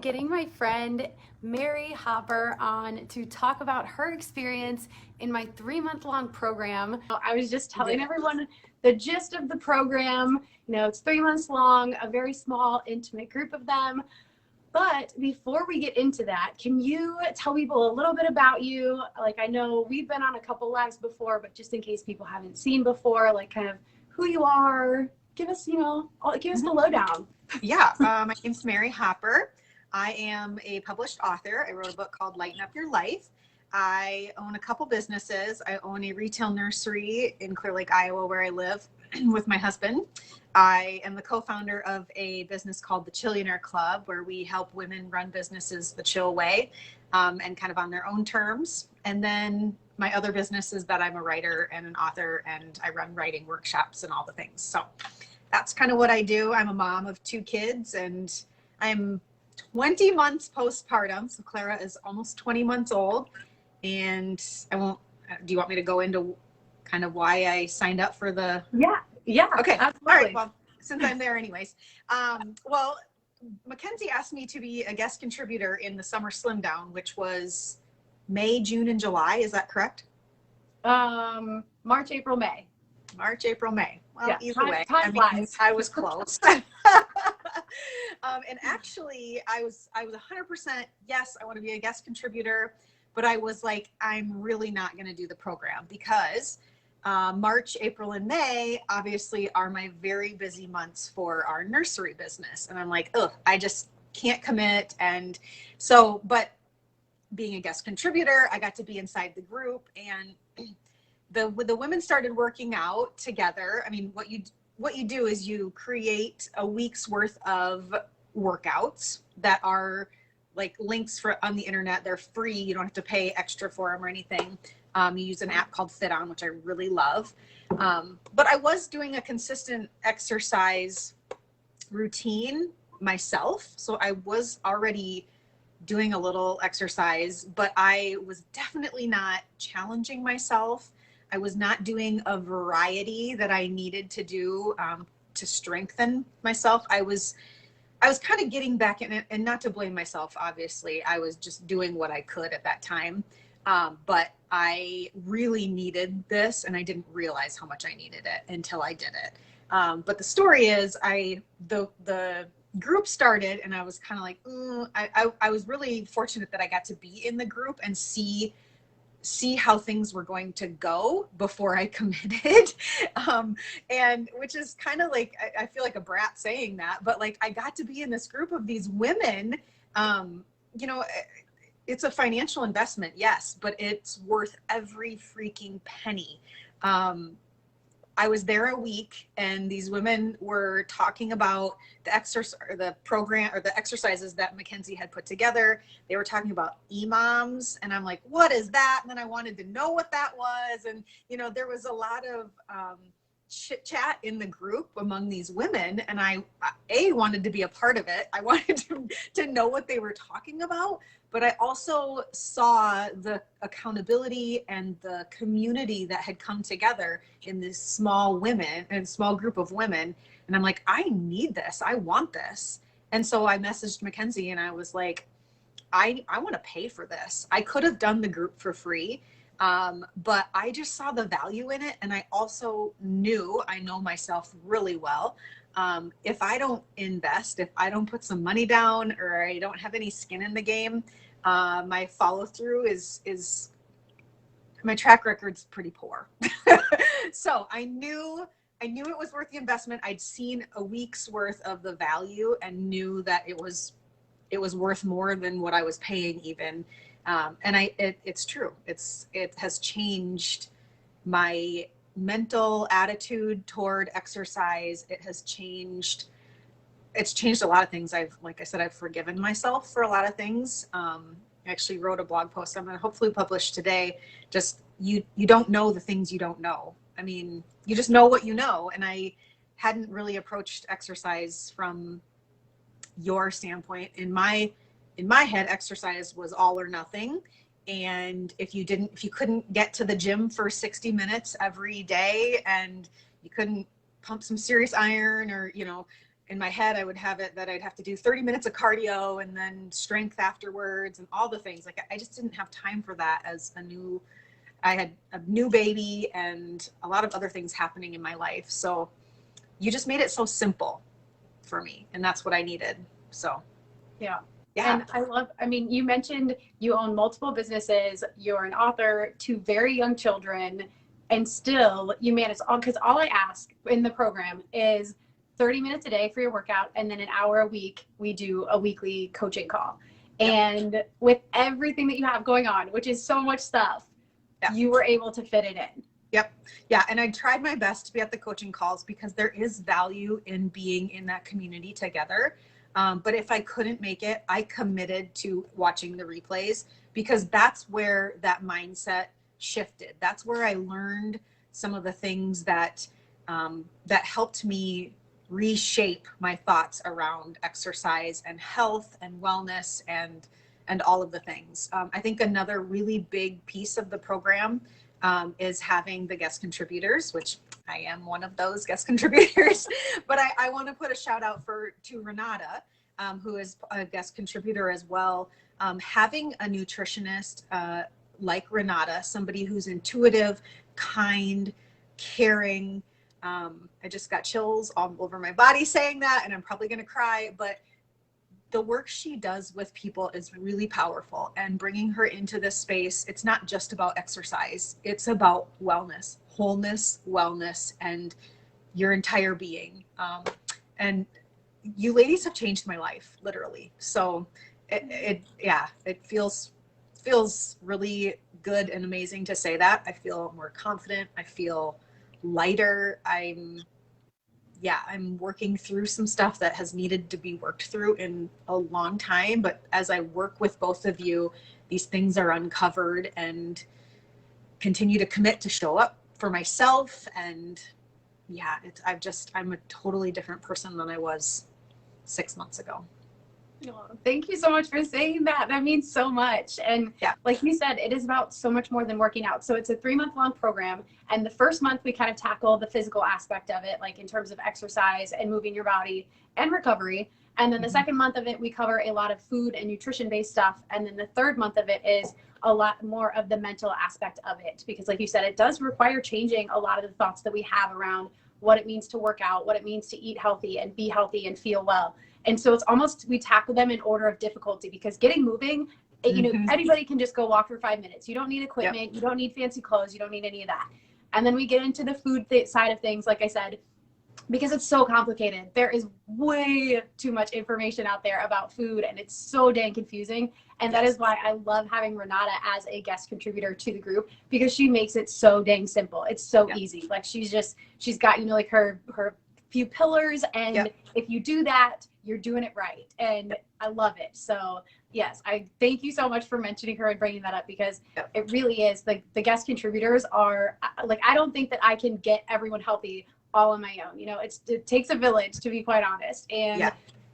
Getting my friend Mary Hopper on to talk about her experience in my 3-month long program. I was just telling everyone the gist of the program. It's 3 months long, a very small, intimate group of them. But before we get into that, can you tell people a little bit about you? Like, I know we've been on a couple lives before, but just in case people haven't seen before, like kind of who you are, give us, give us the lowdown. Yeah, my name's Mary Hopper. I am a published author. I wrote a book called Lighten Up Your Life. I own a couple businesses. I own a retail nursery in Clear Lake, Iowa, where I live with my husband. I am the co-founder of a business called the Chillionaire Club, where we help women run businesses the chill way and kind of on their own terms. And then my other business is that I'm a writer and an author, and I run writing workshops and all the things. So that's kind of what I do. I'm a mom of 2 kids, and I'm 20 months postpartum. So Clara is almost 20 months old. And do you want me to go into kind of why I signed up for the... Yeah. Okay. Absolutely. All right. Well, since I'm there anyways. Well, Mackenzie asked me to be a guest contributor in the Summer Slim Down, which was May, June, and July. Is that correct? March, April, May. March, April, May. Well, Yeah, either way, I was close. And actually, I was 100% yes, I want to be a guest contributor, but I was like, I'm really not going to do the program because March, April, and May obviously are my very busy months for our nursery business, and I'm like, I just can't commit. And so, but being a guest contributor, I got to be inside the group, and the women started working out together. I mean, what you do is you create a week's worth of workouts that are like links on the internet. They're free. You don't have to pay extra for them or anything. You use an app called Fit On, which I really love. But I was doing a consistent exercise routine myself. So I was already doing a little exercise, but I was definitely not challenging myself. I was not doing a variety that I needed to do to strengthen myself. I was kind of getting back in it, and not to blame myself, obviously. I was just doing what I could at that time. But I really needed this, and I didn't realize how much I needed it until I did it. But the story is the group started, and I was kind of like, I was really fortunate that I got to be in the group and see how things were going to go before I committed. And which is kind of like, I feel like a brat saying that, but like I got to be in this group of these women. It's a financial investment, yes, but it's worth every freaking penny. I was there a week, and these women were talking about the program or the exercises that Mackenzie had put together. They were talking about EMOMs, and I'm like, what is that? And then I wanted to know what that was. And, there was a lot of chit chat in the group among these women. And I wanted to be a part of it. I wanted to know what they were talking about. But I also saw the accountability and the community that had come together in this small group of women. And I'm like, I need this. I want this. And so I messaged Mackenzie, and I was like, I want to pay for this. I could have done the group for free, but I just saw the value in it. And I also I know myself really well. If I don't invest, if I don't put some money down, or I don't have any skin in the game, my follow through is my track record's pretty poor. So I knew it was worth the investment. I'd seen a week's worth of the value and knew that it was worth more than what I was paying even. And it's true. It has changed my mental attitude toward exercise. It's changed a lot of things. Like I said, I've forgiven myself for a lot of things. I actually wrote a blog post I'm going to hopefully publish today. Just you don't know the things you don't know. I mean, you just know what you know. And I hadn't really approached exercise from your standpoint. In my head, exercise was all or nothing. And if you couldn't get to the gym for 60 minutes every day, and you couldn't pump some serious iron, or in my head, I would have it that I'd have to do 30 minutes of cardio and then strength afterwards and all the things. Like I just didn't have time for that as I had a new baby and a lot of other things happening in my life. So you just made it so simple for me, and that's what I needed. So Yeah. yeah. And I mean, you mentioned you own multiple businesses, you're an author, two very young children, and still you manage all, because all I ask in the program is 30 minutes a day for your workout, and then an hour a week, we do a weekly coaching call. Yep. And with everything that you have going on, which is so much stuff, you were able to fit it in. Yep. Yeah. And I tried my best to be at the coaching calls because there is value in being in that community together. But if I couldn't make it, I committed to watching the replays because that's where that mindset shifted. That's where I learned some of the things that that helped me reshape my thoughts around exercise and health and wellness and all of the things. I think another really big piece of the program is having the guest contributors, which I am one of those guest contributors, but I want to put a shout out to Renata, who is a guest contributor as well. Having a nutritionist like Renata, somebody who's intuitive, kind, caring. I just got chills all over my body saying that, and I'm probably going to cry, but the work she does with people is really powerful, and bringing her into this space, it's not just about exercise. It's about wellness, wholeness, wellness, and your entire being. And you ladies have changed my life, literally. So it feels really good and amazing to say that. I feel more confident. I feel lighter. I'm working through some stuff that has needed to be worked through in a long time. But as I work with both of you, these things are uncovered and continue to commit to show up for myself. And yeah, I'm a totally different person than I was 6 months ago. Oh, thank you so much for saying that. That means so much. And like you said, it is about so much more than working out. So it's a 3-month-long program. And the first month, we kind of tackle the physical aspect of it, like in terms of exercise and moving your body and recovery. And then the second month of it, we cover a lot of food and nutrition-based stuff. And then the third month of it is a lot more of the mental aspect of it. Because like you said, it does require changing a lot of the thoughts that we have around what it means to work out, what it means to eat healthy and be healthy and feel well. And so it's almost, we tackle them in order of difficulty, because getting moving, you know, anybody can just go walk for 5 minutes. You don't need equipment. You don't need fancy clothes. You don't need any of that. And then we get into the food side of things, like I said, because it's so complicated. There is way too much information out there about food, and it's so dang confusing. And that is why I love having Renata as a guest contributor to the group, because she makes it so dang simple. It's so easy. Like she's got, you know, like her few pillars, and if you do that, you're doing it right. And I love it. So yes, I thank you so much for mentioning her and bringing that up, because it really is, like, the guest contributors are like, I don't think that I can get everyone healthy all on my own. You know, it takes a village, to be quite honest. And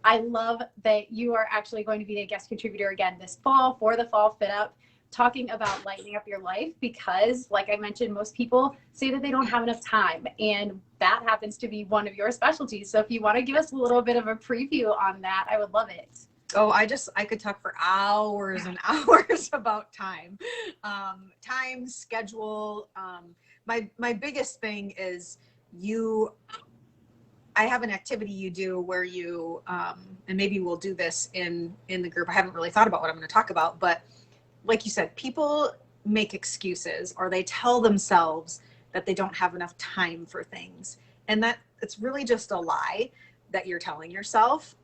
I love that you are actually going to be a guest contributor again this fall for the Fall Fit Up, talking about lightening up your life, because like I mentioned, most people say that they don't have enough time, and that happens to be one of your specialties. So if you want to give us a little bit of a preview on that, I would love it. Oh, I could talk for hours and hours about time, schedule. My biggest thing is I have an activity you do where you, and maybe we'll do this in the group. I haven't really thought about what I'm going to talk about, but like you said, people make excuses, or they tell themselves that they don't have enough time for things. And that it's really just a lie that you're telling yourself.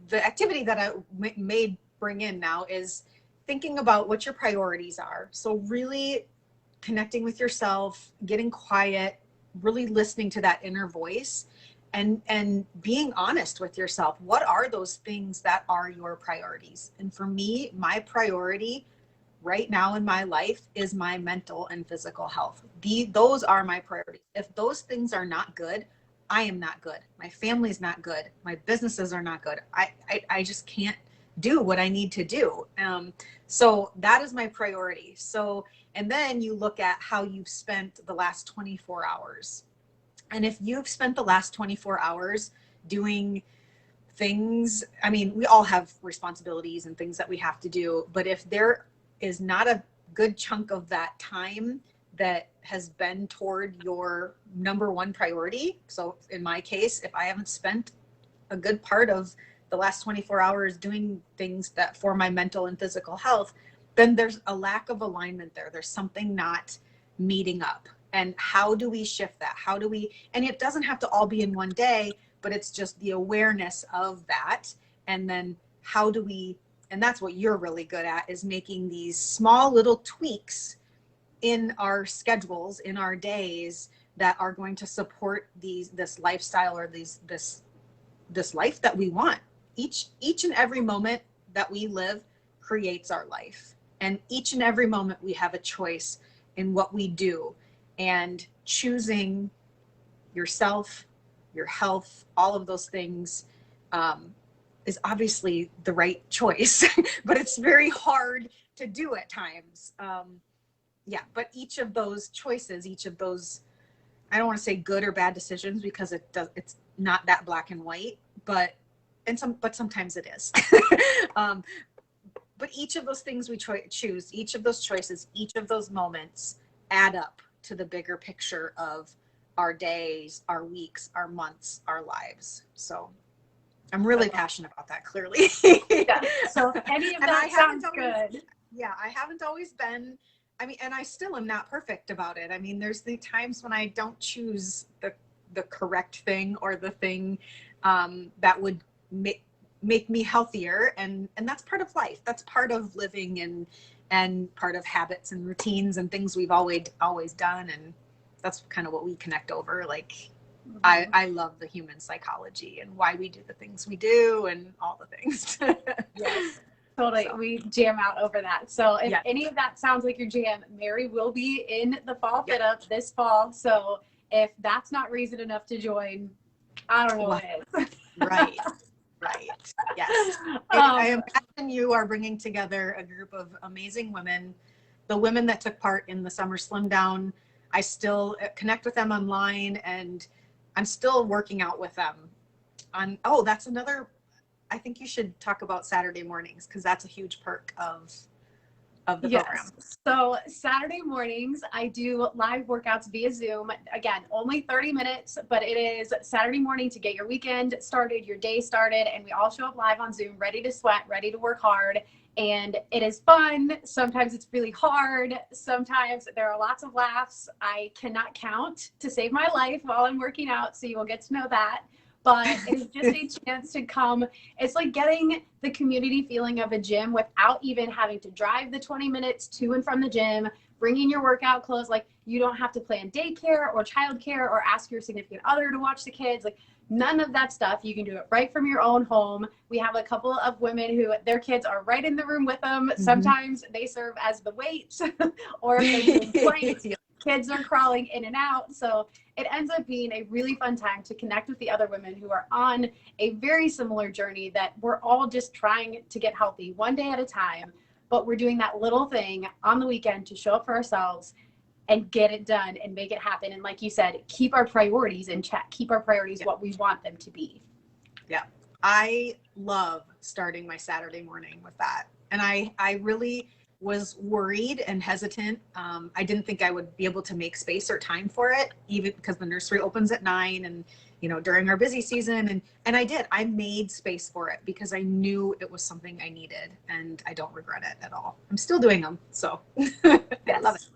The activity that I may bring in now is thinking about what your priorities are. So really connecting with yourself, getting quiet, really listening to that inner voice, and being honest with yourself. What are those things that are your priorities? And for me, my priority right now in my life is my mental and physical health. Those are my priorities. If those things are not good, I am not good. My family's not good. My businesses are not good. I just can't do what I need to do. So that is my priority. So, and then you look at how you've spent the last 24 hours. And if you've spent the last 24 hours doing things, I mean, we all have responsibilities and things that we have to do, but if there is not a good chunk of that time that has been toward your number one priority, so in my case, if I haven't spent a good part of the last 24 hours doing things that for my mental and physical health, then there's a lack of alignment there. There's something not meeting up. And how do we shift that? How do we, and it doesn't have to all be in one day, but it's just the awareness of that. And then how do we, and that's what you're really good at, is making these small little tweaks in our schedules, in our days, that are going to support this lifestyle, or this life that we want. Each and every moment that we live creates our life. And each and every moment we have a choice in what we do. And choosing yourself, your health, all of those things is obviously the right choice, but it's very hard to do at times. Yeah, but each of those choices, each of those, I don't want to say good or bad decisions, because it's not that black and white, but sometimes it is. But each of those things we choose, each of those choices, each of those moments add up to the bigger picture of our days, our weeks, our months, our lives. So I'm really passionate about that, clearly. Yeah. So if any of that sounds good. Yeah, I haven't always been, I mean, and I still am not perfect about it. I mean, there's the times when I don't choose the correct thing, or the thing that would make me healthier. And that's part of life. That's part of living, and part of habits and routines and things we've always done. And that's kind of what we connect over. Like, I love the human psychology and why we do the things we do and all the things. Yes, totally. So, we jam out over that. So if any of that sounds like your jam, Mary will be in the fall fit up this fall. So if that's not reason enough to join, I don't know what is. Right. Right. Yes. I imagine you are bringing together a group of amazing women, the women that took part in the Summer Slim Down. I still connect with them online, and I'm still working out with them on, that's another, I think you should talk about Saturday mornings, because that's a huge perk of the program. So Saturday mornings, I do live workouts via Zoom. Again, only 30 minutes, but it is Saturday morning to get your weekend started, your day started, and we all show up live on Zoom, ready to sweat, ready to work hard. And it is fun. Sometimes it's really hard. Sometimes there are lots of laughs. I cannot count to save my life while I'm working out, so you will get to know that. But it's just a chance to come. It's like getting the community feeling of a gym without even having to drive the 20 minutes to and from the gym, bringing your workout clothes. Like, you don't have to plan daycare or childcare or ask your significant other to watch the kids. Like, none of that stuff. You can do it right from your own home. We have a couple of women who their kids are right in the room with them. Mm-hmm. Sometimes they serve as the weights, or if they're doing planks, kids are crawling in and out. So it ends up being a really fun time to connect with the other women who are on a very similar journey, that we're all just trying to get healthy one day at a time, but we're doing that little thing on the weekend to show up for ourselves and get it done and make it happen. And like you said, keep our priorities in check, keep our priorities what we want them to be. Yeah. I love starting my Saturday morning with that. And I really was worried and hesitant. I didn't think I would be able to make space or time for it, even because the nursery opens at 9 and, during our busy season. And I did, I made space for it because I knew it was something I needed, and I don't regret it at all. I'm still doing them. So I love it.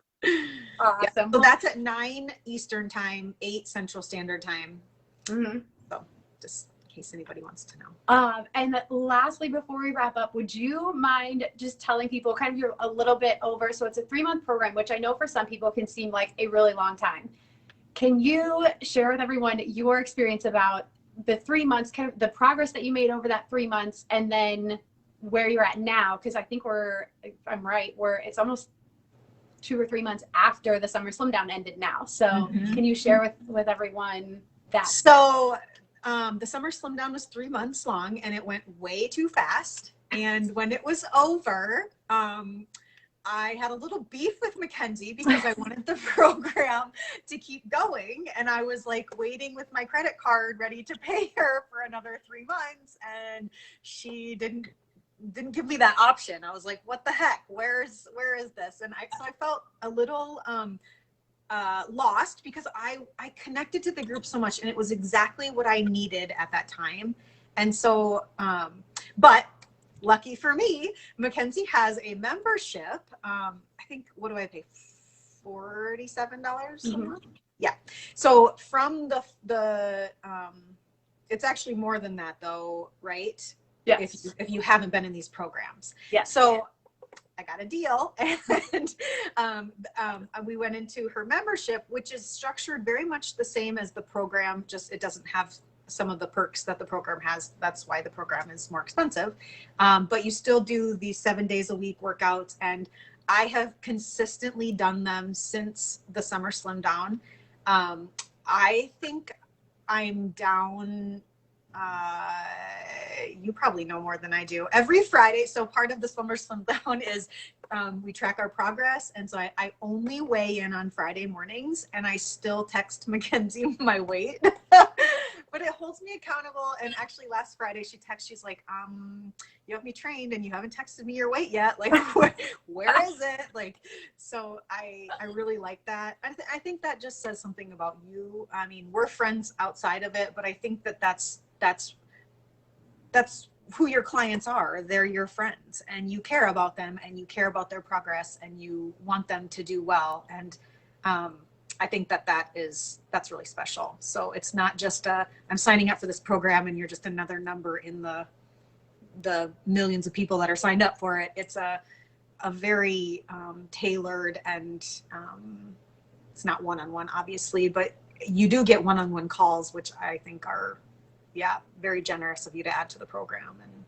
Awesome. Yeah. So that's at 9 Eastern time, 8 Central Standard Time. Mm-hmm. So just in case anybody wants to know. And lastly, before we wrap up, would you mind just telling people kind of a little bit over? So it's a 3-month program, which I know for some people can seem like a really long time. Can you share with everyone your experience about the 3 months, kind of the progress that you made over that 3 months, and then where you're at now? Because I think if I'm right, it's almost 2 or 3 months after the Summer Slim Down ended now. So Can you share with everyone that? So the Summer Slim Down was 3 months long, and it went way too fast. And when it was over, I had a little beef with Mackenzie because I wanted the program to keep going. And I was like waiting with my credit card ready to pay her for another 3 months. And she didn't give me that option. I was like, what the heck? Where is this? And so I felt a little lost because I connected to the group so much, and it was exactly what I needed at that time. And so, but lucky for me, Mackenzie has a membership. I think, what do I pay? $47 a month? Yeah. So from the it's actually more than that though, right? Yes. If you haven't been in these programs. Yes. So I got a deal, and we went into her membership, which is structured very much the same as the program, just it doesn't have some of the perks that the program has. That's why the program is more expensive. But you still do these 7 days a week workouts, and I have consistently done them since the Summer Slim Down. I think I'm down, you probably know more than I do. Every Friday, so part of the Summer Slim Down is we track our progress. And so I only weigh in on Friday mornings, and I still text Mackenzie my weight. But it holds me accountable. And actually last Friday she's like, you have me trained and you haven't texted me your weight yet. Like, where is it? Like, so I really like that. I think that just says something about you. I mean, we're friends outside of it, but I think that's who your clients are. They're your friends, and you care about them, and you care about their progress, and you want them to do well. And I think that's really special. So it's not just I'm signing up for this program and you're just another number in the millions of people that are signed up for it. It's a very tailored, and it's not one-on-one obviously, but you do get one-on-one calls, which I think are, yeah, very generous of you to add to the program. And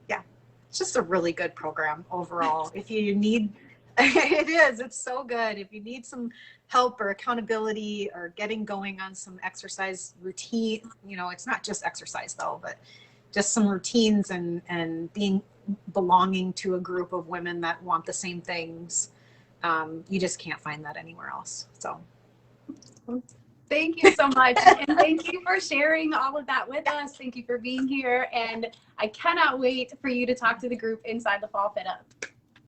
yeah, it's just a really good program overall. If you need, it's so good. If you need some help or accountability or getting going on some exercise routine, it's not just exercise though, but just some routines and belonging to a group of women that want the same things. You just can't find that anywhere else. So thank you so much. And thank you for sharing all of that with us. Thank you for being here. And I cannot wait for you to talk to the group inside the Fall Fit Up.